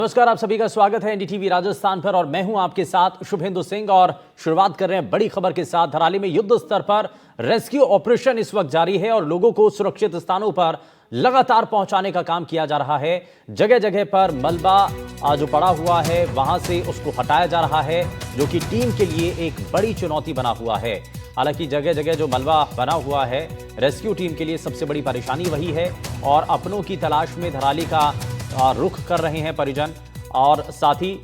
नमस्कार, आप सभी का स्वागत है एनडीटीवी राजस्थान पर और मैं हूं आपके साथ शुभेंदु सिंह। और शुरुआत कर रहे हैं बड़ी खबर के साथ। धराली में युद्ध स्तर पर रेस्क्यू ऑपरेशन इस वक्त जारी है और लोगों को सुरक्षित स्थानों पर लगातार पहुंचाने का काम किया जा रहा है। जगह जगह पर मलबा जो पड़ा हुआ है वहां से उसको हटाया जा रहा है, जो कि टीम के लिए एक बड़ी चुनौती बना हुआ है। हालांकि जगह जगह जो मलबा बना हुआ है, रेस्क्यू टीम के लिए सबसे बड़ी परेशानी वही है और अपनों की तलाश में धराली का रुख कर रहे हैं परिजन। और साथ ही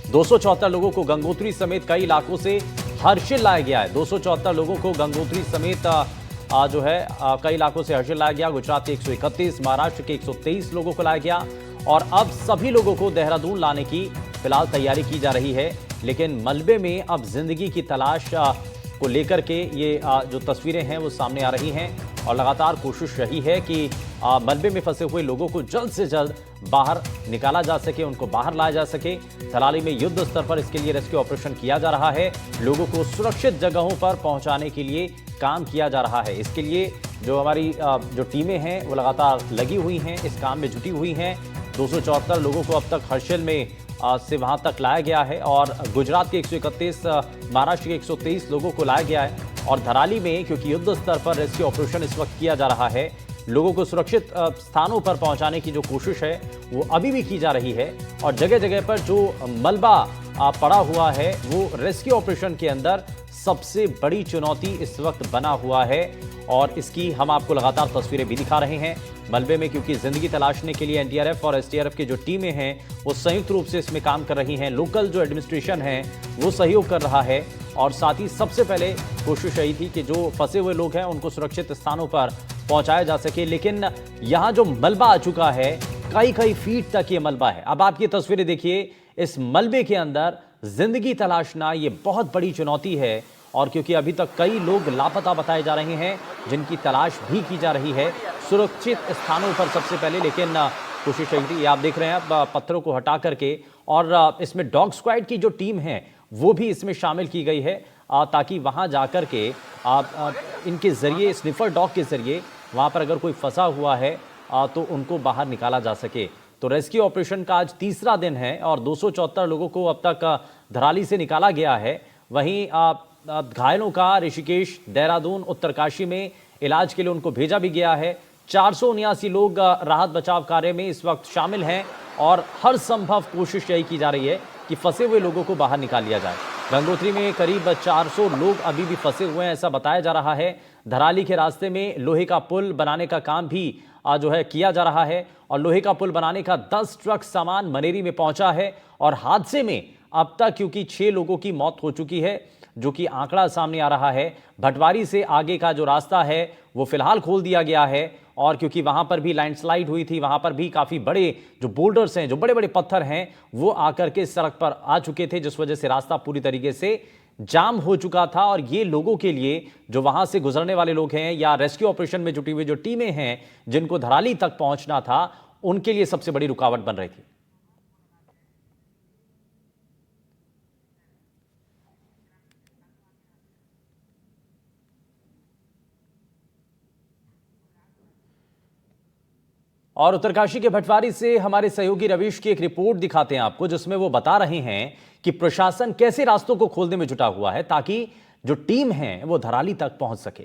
274 लोगों को गंगोत्री समेत कई इलाकों से हर्षिल लाया गया है। 274 लोगों को गंगोत्री समेत जो है कई इलाकों से हर्षिल लाया गया। गुजरात के 131, महाराष्ट्र के 123 लोगों को लाया गया और अब सभी लोगों को देहरादून लाने की फिलहाल तैयारी की जा रही है। लेकिन मलबे में अब जिंदगी की तलाश को लेकर के ये जो तस्वीरें हैं वो सामने आ रही हैं और लगातार कोशिश रही है कि मलबे में फंसे हुए लोगों को जल्द से जल्द बाहर निकाला जा सके, उनको बाहर लाया जा सके। धराली में युद्ध स्तर पर इसके लिए रेस्क्यू ऑपरेशन किया जा रहा है। लोगों को सुरक्षित जगहों पर पहुंचाने के लिए काम किया जा रहा है। इसके लिए जो हमारी जो टीमें हैं वो लगातार लगी हुई हैं, इस काम में जुटी हुई हैं। 274 लोगों को अब तक हर्षिल में से वहां तक लाया गया है और गुजरात के 131, महाराष्ट्र के 123 लोगों को लाया गया है। और धराली में क्योंकि युद्ध स्तर पर रेस्क्यू ऑपरेशन इस वक्त किया जा रहा है, लोगों को सुरक्षित स्थानों पर पहुंचाने की जो कोशिश है वो अभी भी की जा रही है। और जगह जगह पर जो मलबा पड़ा हुआ है वो रेस्क्यू ऑपरेशन के अंदर सबसे बड़ी चुनौती इस वक्त बना हुआ है और इसकी हम आपको लगातार तस्वीरें भी दिखा रहे हैं। मलबे में क्योंकि जिंदगी तलाशने के लिए एनडीआरएफ और एसडीआरएफ की जो टीमें हैं वो संयुक्त रूप से इसमें काम कर रही हैं। लोकल जो एडमिनिस्ट्रेशन है वो सहयोग कर रहा है और साथ ही सबसे पहले कोशिश यही थी कि जो फंसे हुए लोग हैं उनको सुरक्षित स्थानों पर पहुंचाया जा सके। लेकिन यहाँ जो मलबा आ चुका है, कई फीट तक ये मलबा है। अब आप ये तस्वीरें देखिए, इस मलबे के अंदर जिंदगी तलाशना ये बहुत बड़ी चुनौती है और क्योंकि अभी तक कई लोग लापता बताए जा रहे हैं जिनकी तलाश भी की जा रही है सुरक्षित स्थानों पर सबसे पहले। लेकिन कोशिश यही थी, आप देख रहे हैं अब पत्थरों को हटा करके, और इसमें डॉग स्क्वाड की जो टीम है वो भी इसमें शामिल की गई है ताकि वहां जाकर के इनके जरिए, स्निफर डॉग के जरिए वहां पर अगर कोई फंसा हुआ है तो उनको बाहर निकाला जा सके। तो रेस्क्यू ऑपरेशन का आज तीसरा दिन है और 274 लोगों को अब तक धराली से निकाला गया है। वहीं घायलों का ऋषिकेश, देहरादून, उत्तरकाशी में इलाज के लिए उनको भेजा भी गया है। 479 लोग राहत बचाव कार्य में इस वक्त शामिल हैं और हर संभव कोशिश यही की जा रही है कि फंसे हुए लोगों को बाहर निकाल लिया जाए। गंगोत्री में करीब 400 लोग अभी भी फंसे हुए हैं, ऐसा बताया जा रहा है। धराली के रास्ते में लोहे का पुल बनाने का काम भी जो है किया जा रहा है और लोहे का पुल बनाने का 10 ट्रक सामान मनेरी में पहुंचा है। और हादसे में अब तक क्योंकि 6 लोगों की मौत हो चुकी है, जो कि आंकड़ा सामने आ रहा है। भटवारी से आगे का जो रास्ता है वो फिलहाल खोल दिया गया है और क्योंकि वहां पर भी लैंडस्लाइड हुई थी, वहां पर भी काफी बड़े जो बोल्डर्स हैं, जो बड़े बड़े पत्थर हैं, वो आकर के सड़क पर आ चुके थे, जिस वजह से रास्ता पूरी तरीके से जाम हो चुका था। और ये लोगों के लिए, जो वहां से गुजरने वाले लोग हैं या रेस्क्यू ऑपरेशन में जुटी हुई जो टीमें हैं जिनको धराली तक पहुंचना था, उनके लिए सबसे बड़ी रुकावट बन रही थी। और उत्तरकाशी के भटवारी से हमारे सहयोगी रवीश की एक रिपोर्ट दिखाते हैं आपको, जिसमें वो बता रहे हैं कि प्रशासन कैसे रास्तों को खोलने में जुटा हुआ है ताकि जो टीम है वो धराली तक पहुंच सके।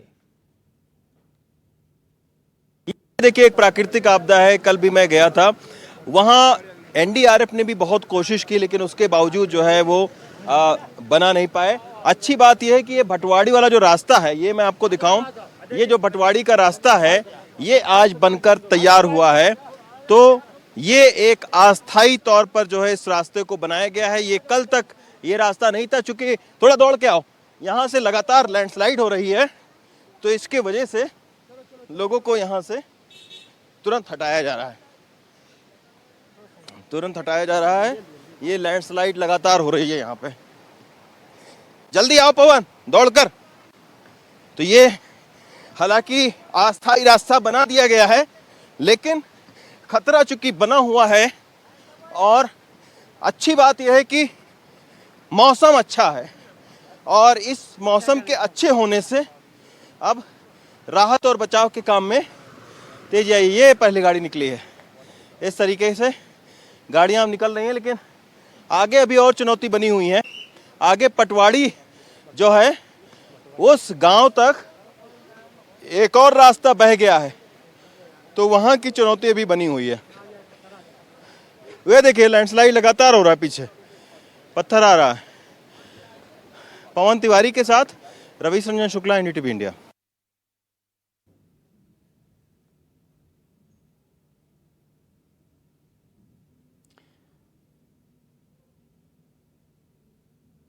देखिए, एक प्राकृतिक आपदा है। कल भी मैं गया था, वहां एनडीआरएफ ने भी बहुत कोशिश की लेकिन उसके बावजूद जो है वो बना नहीं पाए। अच्छी बात यह है कि ये भटवाड़ी वाला जो रास्ता है, ये मैं आपको दिखाऊं, ये जो भटवाड़ी का रास्ता है ये आज बनकर तैयार हुआ है। तो ये एक अस्थायी तौर पर जो है इस रास्ते को बनाया गया है। ये कल तक ये रास्ता नहीं था, चूंकि थोड़ा दौड़ के आओ, यहाँ से लगातार लैंडस्लाइड हो रही है तो इसके वजह से लोगों को यहाँ से तुरंत हटाया जा रहा है। ये लैंडस्लाइड लगातार हो रही है यहाँ पे। जल्दी आओ पवन, दौड़कर। तो ये हालांकि अस्थायी रास्ता बना दिया गया है लेकिन खतरा चूंकि बना हुआ है और अच्छी बात यह है कि मौसम अच्छा है और इस मौसम के अच्छे होने से अब राहत और बचाव के काम में तेजी आई। ये पहली गाड़ी निकली है। इस तरीके से गाड़ियां निकल रही हैं, लेकिन आगे अभी और चुनौती बनी हुई है। आगे पटवाड़ी जो है उस गांव तक एक और रास्ता बह गया है, तो वहां की चुनौती अभी बनी हुई है। वे देखिए लैंडस्लाइड लगातार हो रहा है, पीछे पत्थर आ रहा है। पवन तिवारी के साथ रवि रंजन शुक्ला, एनडीटीवी इंडिया।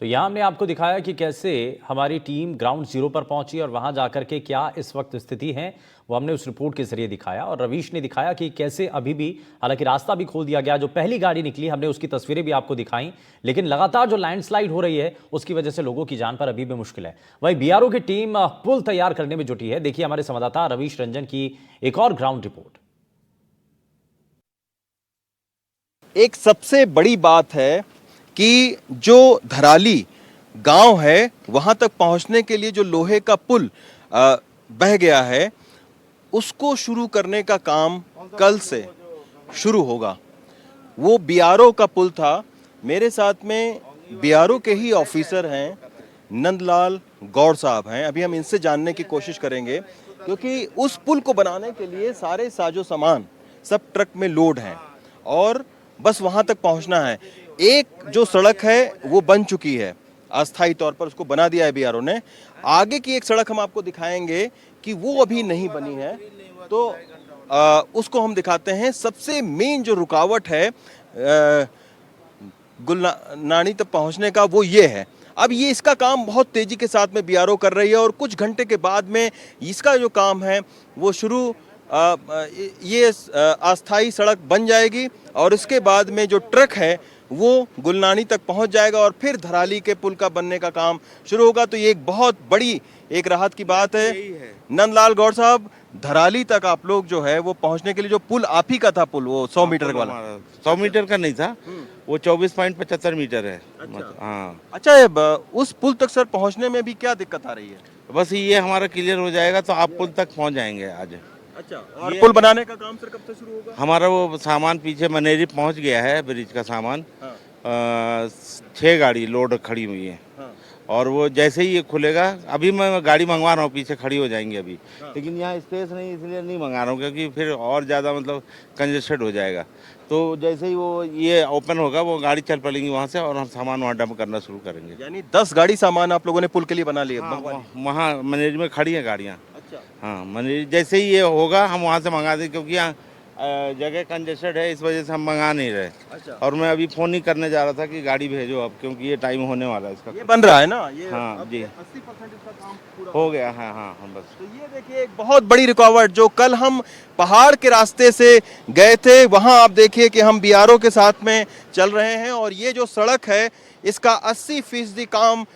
तो यहाँ हमने आपको दिखाया कि कैसे हमारी टीम ग्राउंड जीरो पर पहुंची और वहां जाकर के क्या इस वक्त स्थिति है वो हमने उस रिपोर्ट के जरिए दिखाया। और रवीश ने दिखाया कि कैसे अभी भी, हालांकि रास्ता भी खोल दिया गया, जो पहली गाड़ी निकली हमने उसकी तस्वीरें भी आपको दिखाई, लेकिन लगातार जो लैंडस्लाइड हो रही है उसकी वजह से लोगों की जान पर अभी भी मुश्किल है। वहीं बीआरओ की टीम पुल तैयार करने में जुटी है। देखिए हमारे संवाददाता रवीश रंजन की एक और ग्राउंड रिपोर्ट। एक सबसे बड़ी बात है कि जो धराली गांव है वहां तक पहुंचने के लिए जो लोहे का पुल बह गया है, उसको शुरू करने का काम कल से शुरू होगा। वो बीआरओ का पुल था। मेरे साथ में बीआरओ के ही ऑफिसर हैं, नंदलाल गौड़ साहब हैं। अभी हम इनसे जानने की कोशिश करेंगे, क्योंकि उस पुल को बनाने के लिए सारे साजो सामान सब ट्रक में लोड हैं और बस वहां तक पहुंचना है। एक जो सड़क है वो बन चुकी है, अस्थायी तौर पर उसको बना दिया है बीआरओ ने। आगे की एक सड़क हम आपको दिखाएंगे कि वो अभी नहीं बनी है, तो उसको हम दिखाते हैं। सबसे मेन जो रुकावट है गुलनानी तक पहुंचने का, वो ये है। अब ये इसका काम बहुत तेजी के साथ में बीआरओ कर रही है और कुछ घंटे के बाद में इसका जो काम है वो शुरू, ये अस्थायी सड़क बन जाएगी और इसके बाद में जो ट्रक है वो गुलनानी तक पहुंच जाएगा और फिर धराली के पुल का बनने का काम शुरू होगा। तो ये एक बहुत बड़ी एक राहत की बात है। नंदलाल गौड़ साहब, धराली तक आप लोग जो है वो पहुंचने के लिए, जो पुल आप ही का था, पुल वो 100 मीटर वाला? 100 मीटर का नहीं था, वो 24.75 मीटर है। हाँ। अच्छा, उस पुल तक सर पहुंचने में भी क्या दिक्कत आ रही है? बस ये हमारा क्लियर हो जाएगा तो आप पुल तक पहुंच जाएंगे आज। अच्छा, और पुल बनाने का काम सर कब से शुरू होगा? हमारा वो सामान पीछे मनेरी पहुंच गया है, ब्रिज का सामान। 6 गाड़ी लोड खड़ी हुई है। और वो जैसे ही ये खुलेगा, अभी मैं गाड़ी मंगवा रहा हूँ, पीछे खड़ी हो जाएंगी अभी। लेकिन यहाँ स्पेस नहीं, इसलिए नहीं मंगा रहा हूँ, क्योंकि फिर और ज़्यादा मतलब कंजेस्टेड हो जाएगा। तो जैसे ही वो ये ओपन होगा, वो गाड़ी चल पड़ेगी वहाँ से और हम सामान वहाँ डंप करना शुरू करेंगे। यानी 10 गाड़ी सामान आप लोगों ने पुल के लिए बना लिया? वहाँ मनेरी में खड़ी हैं गाड़ियाँ। हाँ, मनेरी जैसे ही ये होगा हम वहाँ से मंगा देंगे, क्योंकि यहाँ जगह कंजेस्टेड है, इस वजह से हम मंगा नहीं रहे। अच्छा। और मैं अभी फ़ोन ही करने जा रहा था कि गाड़ी भेजो अब, क्योंकि ये टाइम होने वाला है इसका। ये बन रहा है ना ये? हाँ जी, 80% इसका काम पूरा हो गया। हाँ हाँ हम बस। तो ये देखिए एक बहुत बड़ी रुकावट, जो कल हम पहाड़ के रास्ते से गए थे, वहां आप देखिए कि हम बीआरओ के साथ में चल रहे हैं और ये जो सड़क है इसका 80% काम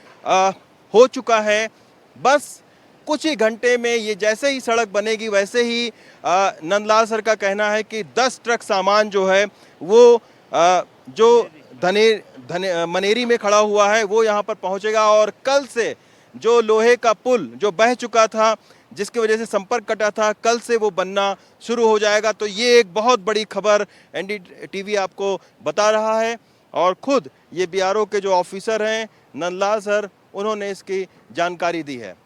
हो चुका है। बस कुछ ही घंटे में ये जैसे ही सड़क बनेगी वैसे ही नंदलाल सर का कहना है कि 10 ट्रक सामान जो है वो जो मनेरी में खड़ा हुआ है वो यहाँ पर पहुँचेगा और कल से जो लोहे का पुल जो बह चुका था, जिसकी वजह से संपर्क कटा था, कल से वो बनना शुरू हो जाएगा। तो ये एक बहुत बड़ी खबर एनडीटीवी आपको बता रहा है और खुद ये बीआरओ के जो ऑफिसर हैं नंदलाल सर, उन्होंने इसकी जानकारी दी है।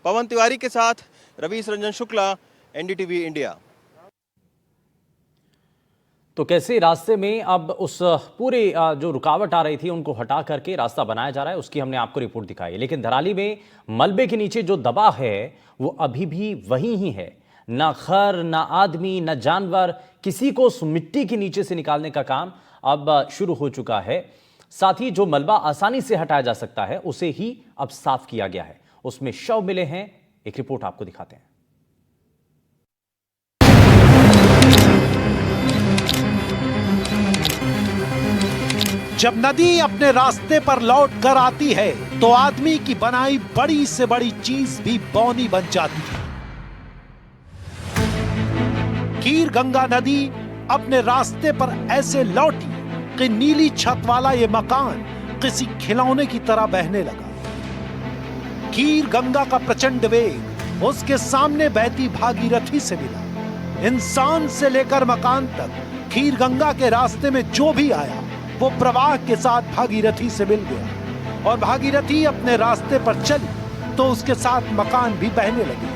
पवन तिवारी के साथ रवि रंजन शुक्ला, एनडीटीवी इंडिया। तो कैसे रास्ते में अब उस पूरे जो रुकावट आ रही थी उनको हटा करके रास्ता बनाया जा रहा है, उसकी हमने आपको रिपोर्ट दिखाई। लेकिन धराली में मलबे के नीचे जो दबा है वो अभी भी वही ही है। ना खर, ना आदमी, ना जानवर, किसी को उस मिट्टी के नीचे से निकालने का काम अब शुरू हो चुका है। साथ ही जो मलबा आसानी से हटाया जा सकता है उसे ही अब साफ किया गया है। उसमें शव मिले हैं, एक रिपोर्ट आपको दिखाते हैं। जब नदी अपने रास्ते पर लौट कर आती है तो आदमी की बनाई बड़ी से बड़ी चीज भी बौनी बन जाती है। कीर गंगा नदी अपने रास्ते पर ऐसे लौटी कि नीली छत वाला ये मकान किसी खिलौने की तरह बहने लगा। कीर गंगा का प्रचंड वेग उसके सामने बहती भागीरथी से मिला। इंसान से लेकर मकान तक खीरगंगा के रास्ते में जो भी आया वो प्रवाह के साथ भागीरथी से मिल गया और भागीरथी अपने रास्ते पर चली तो उसके साथ मकान भी बहने लगे।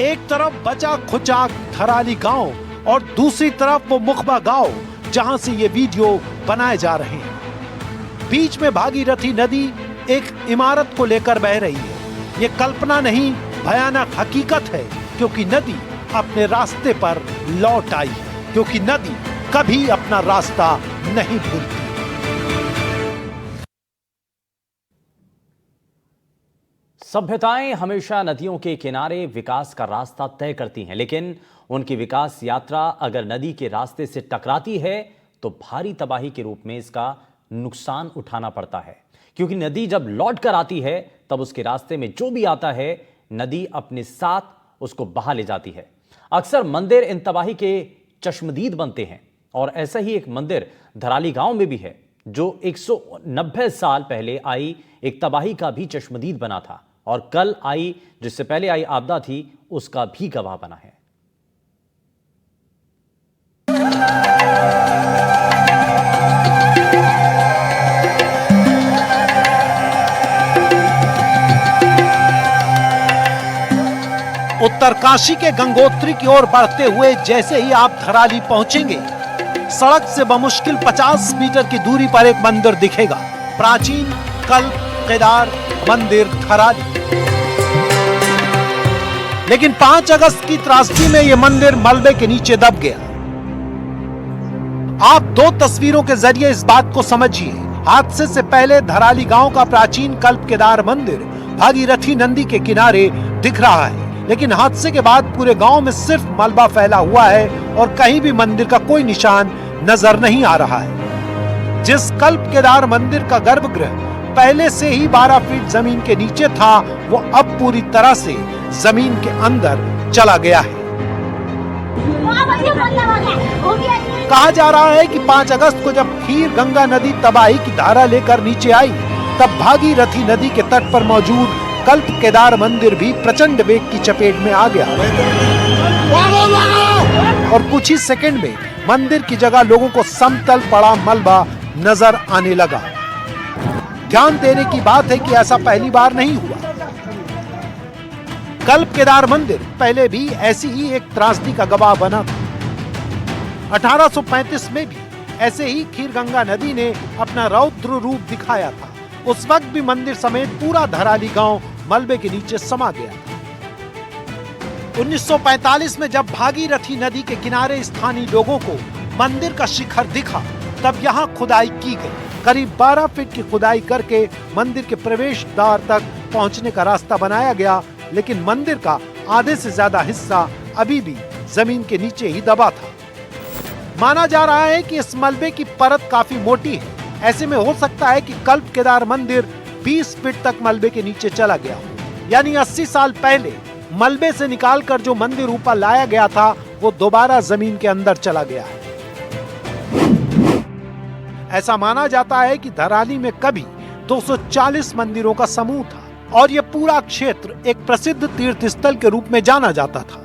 एक तरफ बचा खुचा थराली गांव और दूसरी तरफ वो मुखबा गांव जहां से ये वीडियो बनाए जा रहे हैं। बीच में भागीरथी नदी एक इमारत को लेकर बह रही है। ये कल्पना नहीं, भयानक हकीकत है, क्योंकि नदी अपने रास्ते पर लौट आई है, क्योंकि नदी कभी अपना रास्ता नहीं भूलती। सभ्यताएं हमेशा नदियों के किनारे विकास का रास्ता तय करती हैं, लेकिन उनकी विकास यात्रा अगर नदी के रास्ते से टकराती है तो भारी तबाही के रूप में इसका नुकसान उठाना पड़ता है, क्योंकि नदी जब लौट कर आती है तब उसके रास्ते में जो भी आता है नदी अपने साथ उसको बहा ले जाती है। अक्सर मंदिर इन तबाही के चश्मदीद बनते हैं और ऐसा ही एक मंदिर धराली गांव में भी है जो 190 साल पहले आई एक तबाही का भी चश्मदीद बना था और कल आई जिससे पहले आई आपदा थी उसका भी गवाह बना है। उत्तरकाशी के गंगोत्री की ओर बढ़ते हुए जैसे ही आप धराली पहुंचेंगे, सड़क से बमुश्किल 50 मीटर की दूरी पर एक मंदिर दिखेगा, प्राचीन कल्प केदार मंदिर धराली। लेकिन 5 अगस्त की त्रासदी में यह मंदिर मलबे के नीचे दब गया। आप 2 तस्वीरों के जरिए इस बात को समझिए। हादसे से पहले धराली गांव का प्राचीन कल्प केदार मंदिर भागीरथी नदी के किनारे दिख रहा है, लेकिन हादसे के बाद पूरे गांव में सिर्फ मलबा फैला हुआ है और कहीं भी मंदिर का कोई निशान नजर नहीं आ रहा है। जिस कल्प केदार मंदिर का गर्भगृह पहले से ही 12 फीट जमीन के नीचे था, वो अब पूरी तरह से जमीन के अंदर चला गया है। कहा जा रहा है कि 5 अगस्त को जब खीरगंगा नदी तबाही की धारा लेकर नीचे आई, तब भागीरथी नदी के तट पर मौजूद कल्प केदार मंदिर भी प्रचंड वेग की चपेट में आ गया और कुछ ही सेकंड में मंदिर की जगह लोगों को समतल पड़ा मलबा नजर आने लगा। ध्यान देने की बात है कि ऐसा पहली बार नहीं हुआ। कल्प केदार मंदिर पहले भी ऐसी ही एक त्रासदी का गवाह बना था। 1835 में भी ऐसे ही खीरगंगा नदी ने अपना रौद्र रूप दिखाया था। उस वक्त भी मंदिर समेत पूरा धराली गांव मलबे के नीचे समा गया। 1945 में जब भागीरथी नदी के किनारे स्थानीय लोगों को मंदिर का शिखर दिखा, तब यहाँ खुदाई की गई। करीब 12 फीट की खुदाई करके मंदिर के प्रवेश द्वार तक पहुँचने का रास्ता बनाया गया, लेकिन मंदिर का आधे से ज्यादा हिस्सा अभी भी जमीन के नीचे ही दबा था। माना जा रहा है कि इस मलबे की परत काफी मोटी है। ऐसे में हो सकता है कि कल्प केदार मंदिर 20 फीट तक मलबे के नीचे चला गया हो, यानी 80 साल पहले मलबे से निकालकर जो मंदिर ऊपर लाया गया था वो दोबारा जमीन के अंदर चला गया है। ऐसा माना जाता है कि धराली में कभी 240 मंदिरों का समूह था और यह पूरा क्षेत्र एक प्रसिद्ध तीर्थ स्थल के रूप में जाना जाता था।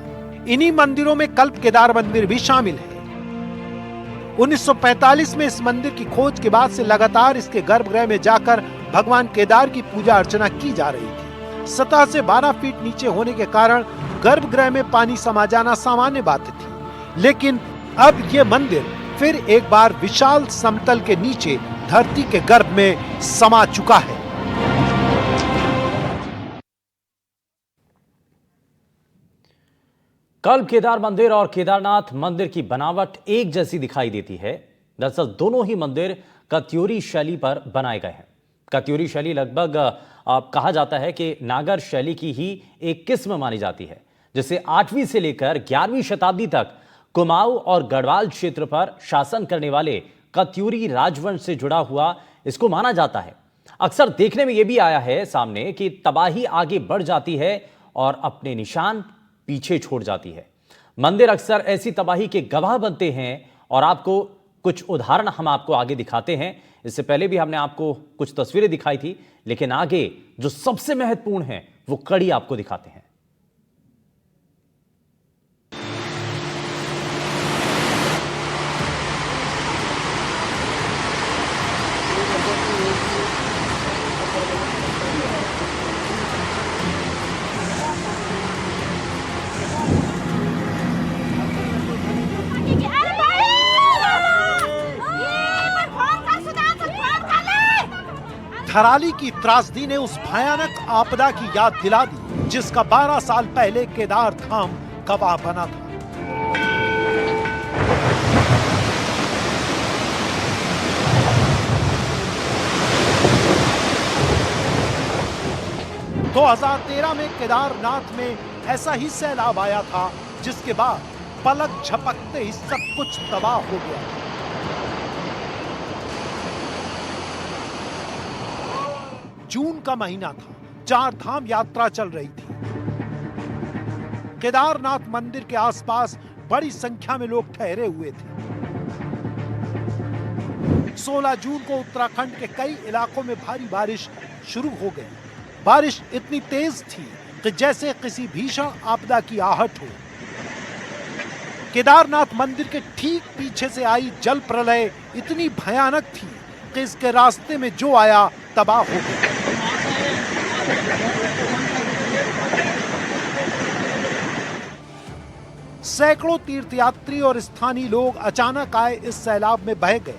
इन्हीं मंदिरों में कल्प केदार मंदिर भी शामिल है। 1945 में इस मंदिर की खोज के बाद से लगातार इसके गर्भगृह में जाकर भगवान केदार की पूजा अर्चना की जा रही थी। सतह से 12 फीट नीचे होने के कारण गर्भगृह में पानी समा जाना सामान्य बात थी, लेकिन अब यह मंदिर फिर एक बार विशाल समतल के नीचे धरती के गर्भ में समा चुका है। कल्प केदार मंदिर और केदारनाथ मंदिर की बनावट एक जैसी दिखाई देती है। दरअसल दोनों ही मंदिर कत्यूरी शैली पर बनाए गए हैं। कत्यूरी शैली लगभग कहा जाता है कि नागर शैली की ही एक किस्म मानी जाती है, जिसे 8वीं से लेकर 11वीं शताब्दी तक कुमाऊं और गढ़वाल क्षेत्र पर शासन करने वाले कत्यूरी राजवंश से जुड़ा हुआ इसको माना जाता है। अक्सर देखने में यह भी आया है सामने कि तबाही आगे बढ़ जाती है और अपने निशान पीछे छोड़ जाती है। मंदिर अक्सर ऐसी तबाही के गवाह बनते हैं और आपको कुछ उदाहरण हम आपको आगे दिखाते हैं। इससे पहले भी हमने आपको कुछ तस्वीरें दिखाई थी, लेकिन आगे जो सबसे महत्वपूर्ण है वो कड़ी आपको दिखाते हैं। थराली की त्रासदी ने उस भयानक आपदा की याद दिला दी जिसका 12 साल पहले केदार धाम गवाह बना था। तो 2013 में केदारनाथ में ऐसा ही सैलाब आया था जिसके बाद पलक झपकते ही सब कुछ तबाह हो गया। जून का महीना था, 4 धाम यात्रा चल रही थी। केदारनाथ मंदिर के आसपास बड़ी संख्या में लोग ठहरे हुए थे। 16 जून को उत्तराखंड के कई इलाकों में भारी बारिश शुरू हो गई। बारिश इतनी तेज थी कि जैसे किसी भीषण आपदा की आहट हो। केदारनाथ मंदिर के ठीक पीछे से आई जल प्रलय इतनी भयानक थी कि इसके रास्ते में जो आया तबाह हो गया। सैकड़ों तीर्थयात्री और स्थानीय लोग अचानक आए इस सैलाब में बह गए।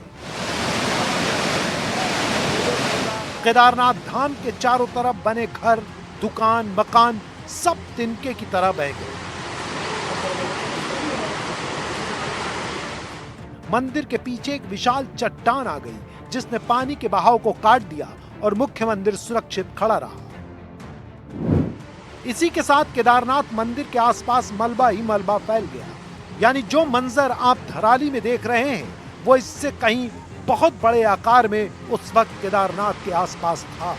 केदारनाथ धाम के चारों तरफ बने घर, दुकान, मकान सब तिनके की तरह बह गए। मंदिर के पीछे एक विशाल चट्टान आ गई जिसने पानी के बहाव को काट दिया और मुख्य मंदिर सुरक्षित खड़ा रहा। इसी के साथ केदारनाथ मंदिर के आसपास मलबा ही मलबा फैल गया। यानी जो मंजर आप धराली में देख रहे हैं वो इससे कहीं बहुत बड़े आकार में उस वक्त केदारनाथ के आसपास था।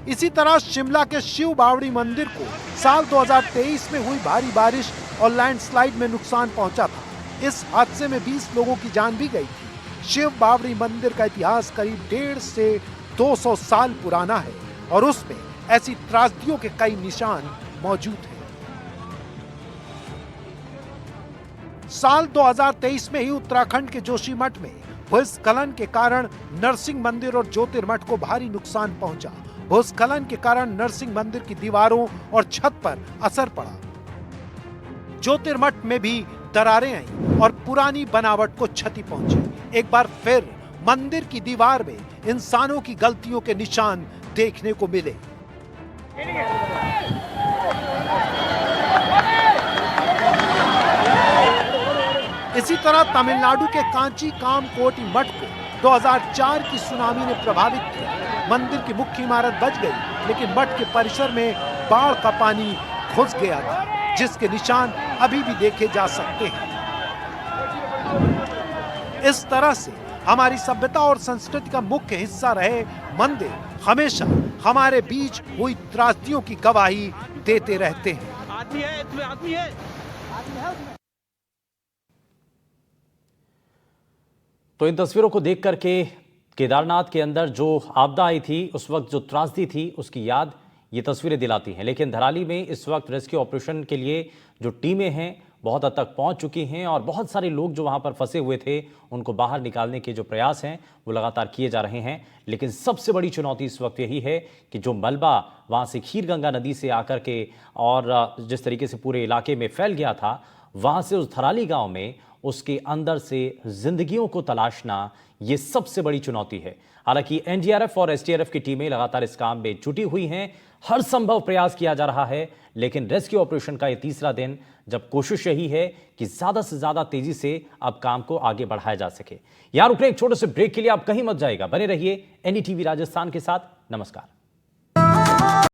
इसी तरह शिमला के शिव बावड़ी मंदिर को साल 2023 में हुई भारी बारिश और लैंडस्लाइड में नुकसान पहुंचा था। इस हादसे में 20 लोगों की जान भी गई थी। शिव बावड़ी मंदिर का इतिहास करीब 150 से 200 साल पुराना है और उसमें ऐसी त्रासदियों के कई निशान मौजूद हैं। साल 2023 में ही उत्तराखंड के जोशीमठ में भूस्खलन के कारण नरसिंह मंदिर और ज्योतिर्मठ को भारी नुकसान पहुंचा। भूस्खलन के कारण नरसिंह मंदिर की दीवारों और छत पर असर पड़ा। ज्योतिर्मठ में भी दरारें आईं और पुरानी बनावट को क्षति पहुंची। एक बार फिर मंदिर की दीवार में इंसानों की गलतियों के निशान देखने को मिले। इसी तरह तमिलनाडु के कांची कामकोटी मठ को 2004 की सुनामी ने प्रभावित किया। मंदिर की मुख्य इमारत बच गई लेकिन मठ के परिसर में बाढ़ का पानी घुस गया था जिसके निशान अभी भी देखे जा सकते हैं। इस तरह से हमारी सभ्यता और संस्कृति का मुख्य हिस्सा रहे मंदिर हमेशा हमारे बीच हुई त्रासदियों की गवाही देते रहते हैं। आदमी है। तो इन तस्वीरों को देख करके केदारनाथ के अंदर जो आपदा आई थी, उस वक्त जो त्रासदी थी, उसकी याद ये तस्वीरें दिलाती हैं। लेकिन धराली में इस वक्त रेस्क्यू ऑपरेशन के लिए जो टीमें हैं बहुत हद तक पहुंच चुकी हैं और बहुत सारे लोग जो वहां पर फंसे हुए थे उनको बाहर निकालने के जो प्रयास हैं वो लगातार किए जा रहे हैं। लेकिन सबसे बड़ी चुनौती इस वक्त यही है कि जो मलबा वहां से खीरगंगा नदी से आकर के और जिस तरीके से पूरे इलाके में फैल गया था, वहां से उस धराली गांव में उसके अंदर से जिंदगियों को तलाशना ये सबसे बड़ी चुनौती है। हालांकि एनडीआरएफ और एसडीआरएफ की टीमें लगातार इस काम में जुटी हुई हैं, हर संभव प्रयास किया जा रहा है। लेकिन रेस्क्यू ऑपरेशन का ये तीसरा दिन जब कोशिश यही है कि ज्यादा से ज्यादा तेजी से अब काम को आगे बढ़ाया जा सके। यार रुकने एक छोटे से ब्रेक के लिए आप कहीं मत जाएगा, बने रहिए एनडीटीवी राजस्थान के साथ। नमस्कार।